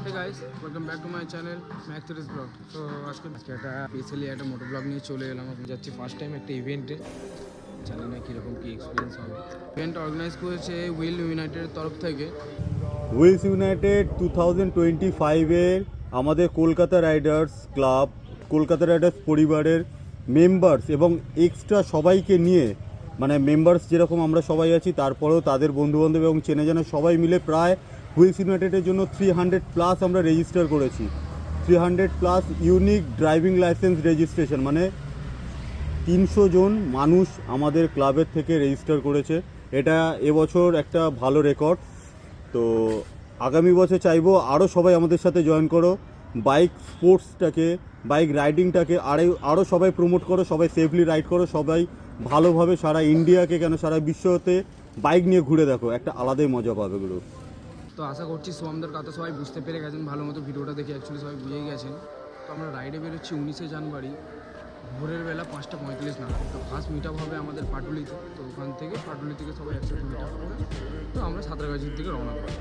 Hey guys, welcome back to my channel Max Tourist Vlog. So আজকে একটা specially একটা মোটো blog নিয়ে চলে এলাম। আমি যাচ্ছি ফার্স্ট টাইম একটা ইভেন্টে, জানি না কীরকম কী এক্সপিরিয়েন্স হবে। ইভেন্ট অর্গানাইজ করেছে উইল ইউনাইটেডের তরফ থেকে। হুইলস ইউনাইটেড 2025-এর আমাদের Kolkata Riders club, Kolkata Riders পরিবারের মেম্বার্স এবং এক্সট্রা সবাইকে নিয়ে, মানে মেম্বার্স যেরকম আমরা সবাই আছি, তারপরেও তাদের বন্ধুবান্ধব এবং চেনা জানা সবাই মিলে প্রায় হুইলস ইউনাইটেডের জন্য 300+ আমরা রেজিস্টার করেছি। 300+ ইউনিক ড্রাইভিং লাইসেন্স রেজিস্ট্রেশন, মানে 300 জন মানুষ আমাদের ক্লাবের থেকে রেজিস্টার করেছে। এটা এবছর একটা ভালো রেকর্ড। তো আগামী বছর চাইবো আরও সবাই আমাদের সাথে জয়েন করো, বাইক স্পোর্টসটাকে, বাইক রাইডিংটাকে আরও সবাই প্রমোট করো, সবাই সেফলি রাইড করো, সবাই ভালোভাবে সারা ইন্ডিয়াকে কেন সারা বিশ্বতে বাইক নিয়ে ঘুরে দেখো, একটা আলাদাই মজা পাবে গুলো। তো আশা করছি সোমদের কথা সবাই বুঝতে পেরে গেছেন, ভালো মতো ভিডিওটা দেখে অ্যাকচুয়ালি সবাই বুঝেই গেছেন। তো আমরা রাইডে বেরোচ্ছি 19শে জানুয়ারি ভোরের বেলা 5:45 নাগাদ। তো ফার্স্ট মিট আপ হবে আমাদের পাটুলিতে। তো ওখান থেকে পাটুলি থেকে সবাই একসাথে মিট আপ করে তো আমরা সাঁতরাগাছির দিকে রওনা করি।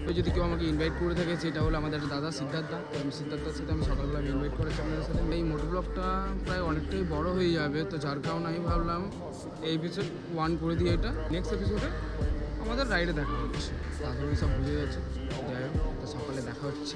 তো যদি কেউ আমাকে ইনভাইট করে থাকে সেটা হলো আমাদের একটা দাদা সিদ্ধার্থ। তো আমি সিদ্ধার্থের সাথে আমি সকালবেলা ইনভাইট করেছি আপনাদের সাথে। এই মোটো ব্লগটা প্রায় অনেকটাই বড় হয়ে যাবে, তো যার কারণে আমি ভাবলাম এই এপিসোড 1 করে দিয়ে এটা নেক্সট এপিসোডে আমাদের রাইডে দেখা হচ্ছে। তারপরে সব বুঝে যাচ্ছে। যাই হোক, তো সকালে দেখা হচ্ছে।